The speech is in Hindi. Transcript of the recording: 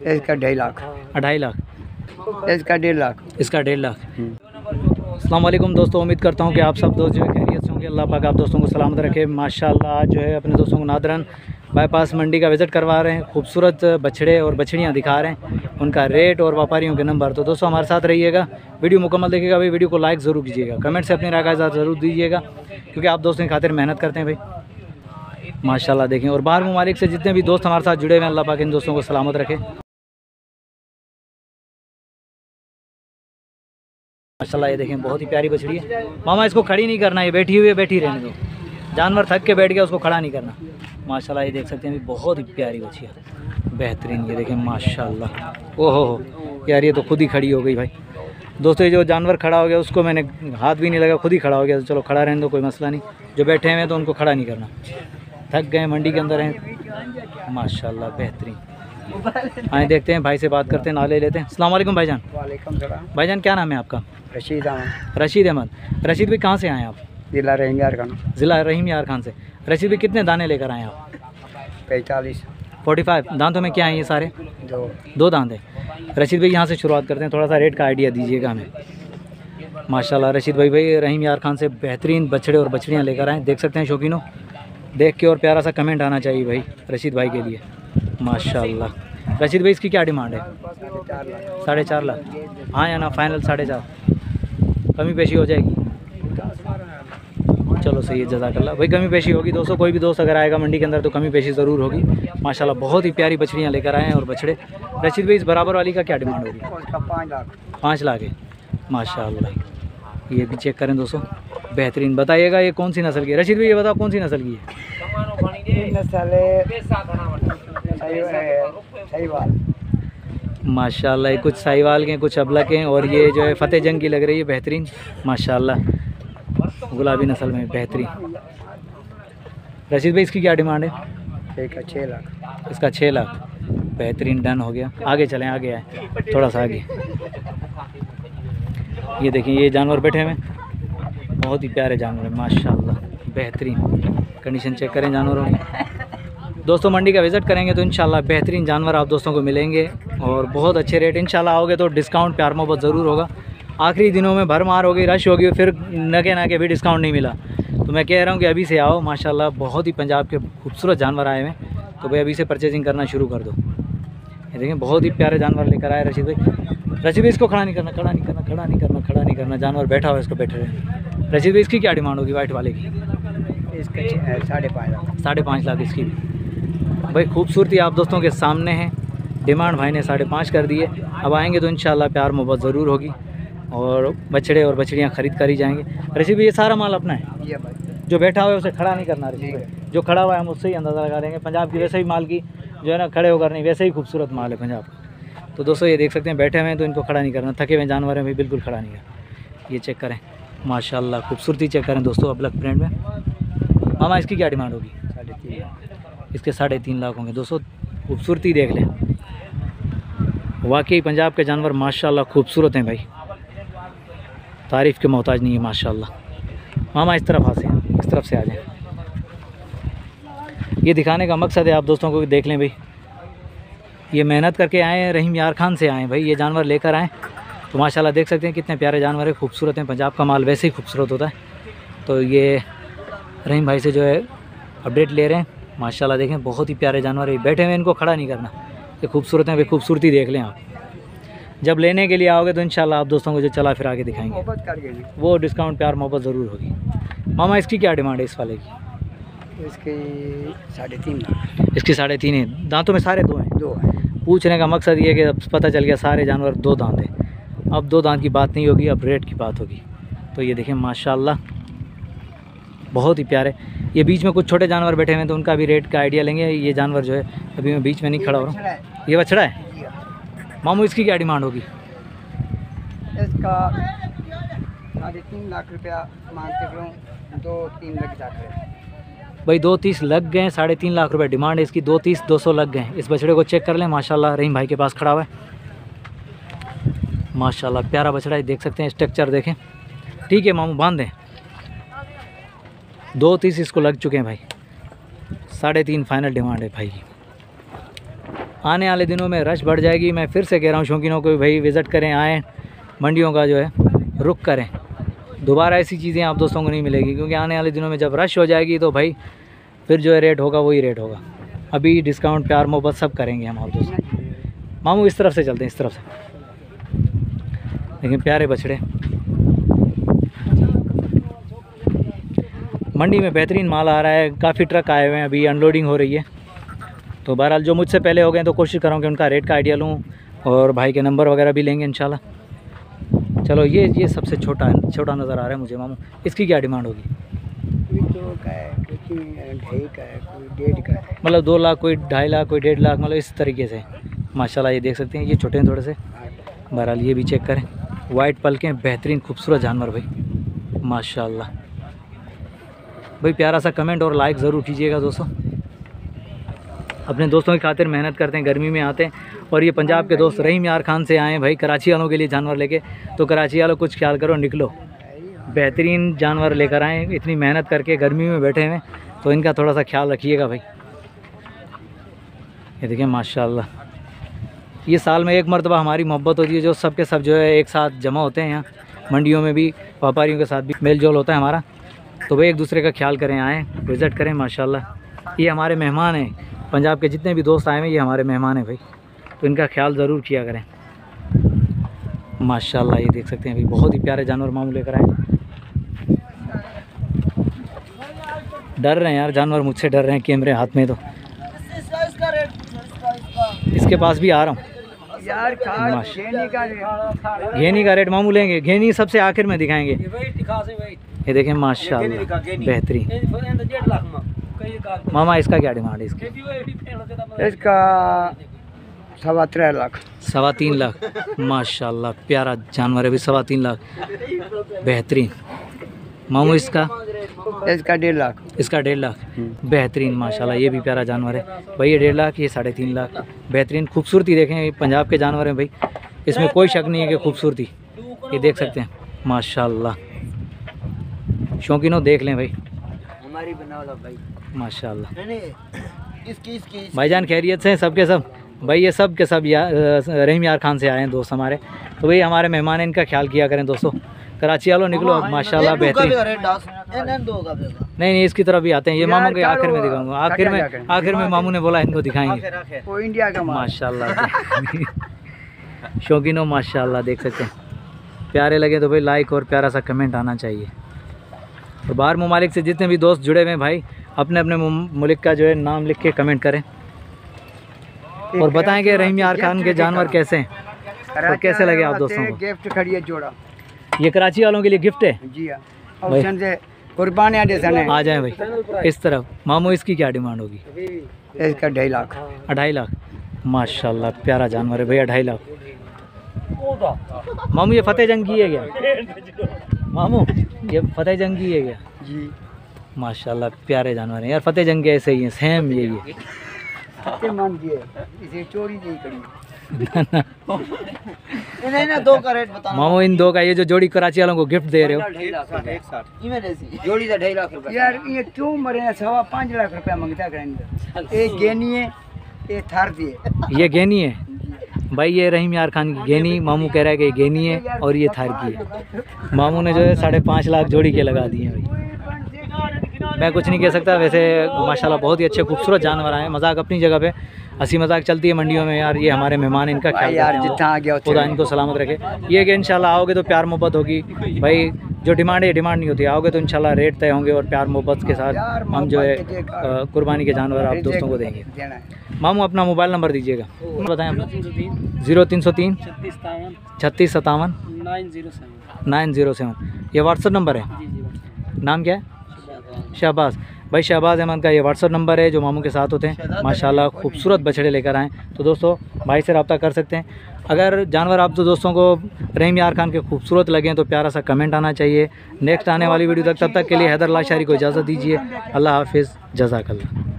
इसका 2.5 लाख। 2.5 लाख। इसका 1.5 लाख। इसका 1.5 लाख। अस्सलाम वालेकुम दोस्तों, उम्मीद करता हूँ कि आप सब दोस्त जो है खैरियत से होंगे। अल्लाह पाक आप दोस्तों को सलामत रखे। माशाल्लाह आज जो है अपने दोस्तों को नादरन बाईपास मंडी का विज़िट करवा रहे हैं। खूबसूरत बछड़े और बछड़ियाँ दिखा रहे हैं, उनका रेट और व्यापारियों के नंबर। तो दोस्तों हमारे साथ रहिएगा, वीडियो मुकम्मल देखिएगा भाई। वीडियो को लाइक ज़रूर कीजिएगा, कमेंट से अपनी राय का इज़हार ज़रूर दीजिएगा, क्योंकि आप दोस्तों की खातिर मेहनत करते हैं भाई। माशाल्लाह देखें, और बाहर ममालिक से जितने भी दोस्त हमारे साथ जुड़े हुए हैं, अल्लाह पाक इन दोस्तों को सलामत रखे। माशाल्लाह ये देखें, बहुत ही प्यारी बछड़ी है। मामा इसको खड़ी नहीं करना, ये बैठी हुई है, बैठी रहने दो। जानवर थक के बैठ गया, उसको खड़ा नहीं करना। माशाल्लाह ये देख सकते हैं, बहुत ही प्यारी बछड़ी है, बेहतरीन। ये देखें माशाल्लाह, ओहो यार ये तो खुद ही खड़ी हो गई भाई। दोस्तों ये जो जानवर खड़ा हो गया उसको मैंने हाथ भी नहीं लगा, खुद ही खड़ा हो गया। तो चलो खड़ा रहने दो, कोई मसला नहीं। जो बैठे हुए हैं तो उनको खड़ा नहीं करना, थक गए, मंडी के अंदर हैं। माशाल्लाह बेहतरीन। आए देखते हैं, भाई से बात करते हैं, नाले लेते हैं। अस्सलाम वालेकुम भाईजान। वालेकुम सलाम। भाईजान क्या नाम है आपका? रशीद अहमद। रशीद अहमद। रशीद भाई कहाँ से आए आप? जिला रहीम यार खान। ज़िला रहीम यार खान से। रशीद भाई कितने दाने लेकर आए आप? 45। 45 दांतों में क्या हैं ये सारे? 2 दांत हैं। रशीद भाई यहाँ से शुरुआत करते हैं, थोड़ा सा रेट का आइडिया दीजिएगा हमें। माशाल्लाह रशीद भाई रहीम यार खान से बेहतरीन बछड़े और बछड़ियाँ लेकर आए। देख सकते हैं शौकीनों, देख के और प्यारा सा कमेंट आना चाहिए भाई रशीद भाई के लिए। माशाल्लाह रशीद भाई इसकी क्या डिमांड है? 4.5 लाख। हाँ या ना फाइनल 4.5? कमी पेशी हो जाएगी? चलो सही है, जज़ाकल्लाह भाई। कमी पेशी होगी दोस्तों, कोई भी दोस्त अगर आएगा मंडी के अंदर तो कमी पेशी ज़रूर होगी। माशाल्लाह बहुत ही प्यारी बछड़ियाँ लेकर आए हैं और बछड़े। रशीद भाई इस बराबर वाली का क्या डिमांड होगी? 5 लाख है। माशाल्लाह ये भी चेक करें दोस्तों, बेहतरीन। बताइएगा ये कौन सी नस्ल की है? रशीद भाई ये बताओ कौन सी नस्ल की है? माशाल्लाह ये कुछ साहिवाल के, कुछ अबला के, और ये जो है फतेह जंग की लग रही है, बेहतरीन। माशाल्लाह गुलाबी नस्ल में बेहतरीन। रशीद भाई इसकी क्या डिमांड है? इसका 6 लाख। इसका 6 लाख। बेहतरीन, डन हो गया। आगे चलें, आगे आए थोड़ा सा आगे। ये देखिए ये जानवर बैठे हुए, बहुत ही प्यारे जानवर हैं माशाल्लाह, बेहतरीन। कंडीशन चेक करें जानवरों की। दोस्तों मंडी का विज़िट करेंगे तो इंशाल्लाह बेहतरीन जानवर आप दोस्तों को मिलेंगे और बहुत अच्छे रेट। इंशाल्लाह आओगे तो डिस्काउंट प्यार मोहब्बत ज़रूर होगा। आखिरी दिनों में भरमार हो गई, रश हो गई, फिर नके भी डिस्काउंट नहीं मिला। तो मैं कह रहा हूँ कि अभी से आओ। माशाल्लाह बहुत ही पंजाब के खूबसूरत जानवर आए हैं, तो भाई अभी से परचेजिंग करना शुरू कर दो। ये देखें बहुत ही प्यारे जानवर लेकर आए रशीद भाई। रशीद भाई इसको खड़ा नहीं करना, खड़ा नहीं करना, खड़ा नहीं करना, खड़ा नहीं करना। जानवर बैठा हुआ है, इसको बैठे रहे। रशीद भाई इसकी क्या डिमांड होगी वाइट वाले की? इसका 5.5 लाख। 5.5 लाख इसकी भी। भाई खूबसूरती आप दोस्तों के सामने है। डिमांड भाई ने 5.5 कर दी है। अब आएंगे तो इंशाल्लाह प्यार मोहब्बत ज़रूर होगी और बछड़े और बछड़ियाँ ख़रीद कर ही जाएंगे। रशीद भाई ये सारा माल अपना है? जो बैठा हुआ है उसे खड़ा नहीं करना रशीद भाई, जो खड़ा हुआ है हम उससे ही अंदाज़ा लगा देंगे। पंजाब की वैसे ही माल की जो है ना, खड़े होकर नहीं, वैसे ही खूबसूरत माल है पंजाब का। तो दोस्तों ये देख सकते हैं बैठे हुए हैं तो इनको खड़ा नहीं करना। थके हुए जानवर हैं भाई, बिल्कुल खड़ा नहीं करना। ये चेक करें माशाल्लाह, खूबसूरती चेक करें दोस्तों अबलक प्रिंट में। मामा इसकी क्या डिमांड होगी? 3.5 लाख। इसके 3.5 लाख होंगे दोस्तों। खूबसूरती देख लें, वाकई पंजाब के जानवर माशाल्लाह खूबसूरत हैं भाई, तारीफ़ के मोहताज नहीं है माशाल्लाह। मामा इस तरफ आसे हैं, इस तरफ से आ जाएं। ये दिखाने का मकसद है आप दोस्तों को, देख लें भाई, ये मेहनत करके आए हैं, रहीम यार खान से आए भाई, ये जानवर लेकर आए। तो माशाल्लाह देख सकते हैं कितने प्यारे जानवर हैं, खूबसूरत हैं। पंजाब का माल वैसे ही खूबसूरत होता है। तो ये रहीम भाई से जो है अपडेट ले रहे हैं। माशाल्लाह देखें बहुत ही प्यारे जानवर है, बैठे हुए, इनको खड़ा नहीं करना। ये खूबसूरत हैं भाई, खूबसूरती देख लें आप। जब लेने के लिए आओगे तो इंशाल्लाह आप दोस्तों को जो चला फिरा के दिखाएंगे, वो डिस्काउंट प्यार मोहब्बत ज़रूर होगी। मामा इसकी क्या डिमांड है इस वाले की? इसकी 3.5 लाख। इसकी 3.5 है। दांतों में सारे 2 हैं? 2 है। पूछने का मकसद ये है कि अब पता चल गया सारे जानवर 2 दांत हैं। अब 2 दांत की बात नहीं होगी, अब रेट की बात होगी। तो ये देखें माशाल्लाह बहुत ही प्यारे। ये बीच में कुछ छोटे जानवर बैठे हुए हैं तो उनका भी रेट का आइडिया लेंगे। ये जानवर जो है अभी मैं बीच में नहीं खड़ा हो रहा हूँ। ये बछड़ा है मामू, इसकी क्या डिमांड होगी? इसका 3.5 लाख रुपया मांगते हूँ, 2-3 लग जाते हैं भाई। 2.30 लग गए, 3.5 लाख रुपए डिमांड है इसकी। 2.30 200 लग गए। इस बछड़े को चेक कर लें माशाल्लाह, रहीम भाई के पास खड़ा हुआ है। माशाल्लाह प्यारा बछड़ा है, देख सकते हैं स्ट्रक्चर देखें। ठीक है मामू बांध दें। 2.30 इसको लग चुके हैं भाई, 3.5 फाइनल डिमांड है भाई। आने वाले दिनों में रश बढ़ जाएगी। मैं फिर से कह रहा हूँ शौकीनों को भाई विज़िट करें, आएँ, मंडियों का जो है रुख करें। दोबारा ऐसी चीज़ें आप दोस्तों को नहीं मिलेगी, क्योंकि आने वाले दिनों में जब रश हो जाएगी तो भाई फिर जो है रेट होगा वही रेट होगा। अभी डिस्काउंट, प्यार, मोहब्बत सब करेंगे हम आप दोस्तों। मामू इस तरफ से चलते हैं, इस तरफ से। लेकिन प्यारे बछड़े मंडी में बेहतरीन माल आ रहा है, काफ़ी ट्रक आए हुए हैं, अभी अनलोडिंग हो रही है। तो बहरहाल जो मुझसे पहले हो गए तो कोशिश करूँ कि उनका रेट का आइडिया लूँ और भाई के नंबर वगैरह भी लेंगे इंशाल्लाह। चलो ये सबसे छोटा नज़र आ रहा है मुझे मामू, इसकी क्या डिमांड होगी? कोई 2 का है, कोई 2.5 का है, कोई 1.5 का है। मतलब 2 लाख, कोई 2.5 लाख, कोई 1.5 लाख, मतलब इस तरीके से माशाल्लाह। ये देख सकते हैं, ये छोटे हैं थोड़े से। बहरहाल ये भी चेक करें, वाइट पल के बेहतरीन खूबसूरत जानवर भाई माशाल्लाह। भाई प्यारा सा कमेंट और लाइक ज़रूर कीजिएगा दोस्तों। अपने दोस्तों की खातिर मेहनत करते हैं, गर्मी में आते हैं। और ये पंजाब के दोस्त रहीम यार खान से आए हैं भाई कराची वालों के लिए जानवर लेके। तो कराची वालों कुछ ख्याल करो, निकलो, बेहतरीन जानवर लेकर आए। इतनी मेहनत करके गर्मी में बैठे हुए, तो इनका थोड़ा सा ख्याल रखिएगा भाई। ये देखिए माशाल्लाह, ये साल में एक मरतबा हमारी मोहब्बत होती है, जो सब के सब जो है एक साथ जमा होते हैं। यहाँ मंडियों में भी व्यापारियों के साथ भी मेल जोल होता है हमारा। तो भाई एक दूसरे का ख्याल करें, आएँ, विज़िट करें माशाल्लाह। ये हमारे मेहमान हैं, पंजाब के जितने भी दोस्त आए हैं ये हमारे मेहमान हैं भाई, तो इनका ख्याल ज़रूर किया करें माशाल्लाह। ये देख सकते हैं भाई, बहुत ही प्यारे जानवर मामू लेकर आए। डर रहे हैं यार जानवर, मुझसे डर रहे हैं कैमरे हाथ में। तो इसके पास भी आ रहा हूँ यार, घेनी का रेट मामू लेंगे, घेनी सबसे आखिर में दिखाएंगे। ये देखें माशाल्लाह बेहतरीन। मामा इसका क्या डिमांड है? इसका 3.25 लाख। 3.25 लाख माशाल्लाह, प्यारा जानवर है भी। 3.25 लाख बेहतरीन। मामू इसका 1.5 लाख। इसका 1.5 लाख बेहतरीन माशाल्लाह। ये भी प्यारा जानवर है भाई, ये 1.5 लाख, ये 3.5 लाख बेहतरीन। खूबसूरती देखें, ये पंजाब के जानवर हैं भाई, इसमें कोई शक नहीं है कि खूबसूरती। ये देख सकते हैं माशाल्लाह, शौकीनों देख लें भाई, हमारी बनाओ भाई माशाल्लाह। इसकी भाईजान खैरियत से सबके सब भाई, ये सब के सब रहीम यार खान से आए हैं दोस्त हमारे। तो भाई हमारे मेहमान हैं, इनका ख्याल किया करें दोस्तों। कराची वालों निकलो माशाल्लाह बेहतरीन। नहीं, इसकी तरफ भी आते हैं। ये मामू के आखिर में दिखाऊंगा, आखिर में मामू ने बोला इनको दिखाएंगे। वो इंडिया का माशाल्लाह शौकीनों माशाल्लाह देख सकते हैं। प्यारे लगे तो भाई लाइक और प्यारा सा कमेंट आना चाहिए। और बाहर ममालिक से जितने भी दोस्त जुड़े हुए हैं भाई, अपने अपने मुल्क का जो है नाम लिख के कमेंट करें और बताएं कि रहीम यार खान के जानवर कैसे हैं और कैसे लगे आप दोस्तों को। गिफ्ट खड़ी है जोड़ा, ये कराची वालों के लिए गिफ्ट है जी हाँ। कुर्बानी आ जाए भाई इस तरफ। मामू इसकी क्या डिमांड होगी? इसका 2.5 लाख। 2.5 लाख माशाल्लाह, प्यारा जानवर है भाई, 2.5 लाख। मामू ये फतेह जंग की है क्या? मामू ये फतेह जंग की है क्या? जी माशाल्लाह, प्यारे जानवर हैं यार। फतेह जंग के ऐसे ही हैं, सेम यही है। इसे चोरी नहीं करी। नहीं ना, 2 का रेट बता मामू, इन 2 का, ये जो जोड़ी कराची वालों को गिफ्ट दे रहे हो, जोड़ी का 2.5 लाख रुपया। यार ये क्यों मरे? 5.25 लाख रुपया मांगता करेंगे। एक गेनी है, एक थार दी है। ये गेनी है भाई, ये रहीम यार खान की गेनी। मामू कह रहा है कि ये गेनी है और ये थार की है। मामू ने जो है 5.5 लाख जोड़ी के लगा दिए भाई। मैं कुछ नहीं कह सकता। वैसे माशाल्लाह बहुत ही अच्छे खूबसूरत जानवर आए। मजाक अपनी जगह पे, हंसी मजाक चलती है मंडियों में यार। ये हमारे मेहमान, इनका ख्याल यार जितना आ गया खुदा इनको सलामत रखे। ये कि इंशाल्लाह आओगे तो प्यार मोहब्बत होगी भाई। जो डिमांड है डिमांड नहीं होती, आओगे तो इंशाल्लाह रेट तय होंगे और प्यार मोहब्बत के साथ हम जो है कुर्बानी के जानवर आप दोस्तों को देंगे। मामू अपना मोबाइल नंबर दीजिएगा, बताएं अपना। 0303 36 57 907। ये व्हाट्सअप नंबर है। नाम क्या है? शहबाज भाई। शहबाज अहमद का ये व्हाट्सअप नंबर है जो मामू के साथ होते हैं। माशाल्लाह खूबसूरत बछड़े लेकर आएँ तो दोस्तों भाई से रब्ता कर सकते हैं। अगर जानवर आप तो दोस्तों को रहीम यार खान के खूबसूरत लगें तो प्यारा सा कमेंट आना चाहिए। नेक्स्ट आने वाली वीडियो तक, तब तक के लिए हैदर लाशारी को इजाज़त दीजिए। अल्लाह हाफिज़, जज़ाकल्लाह।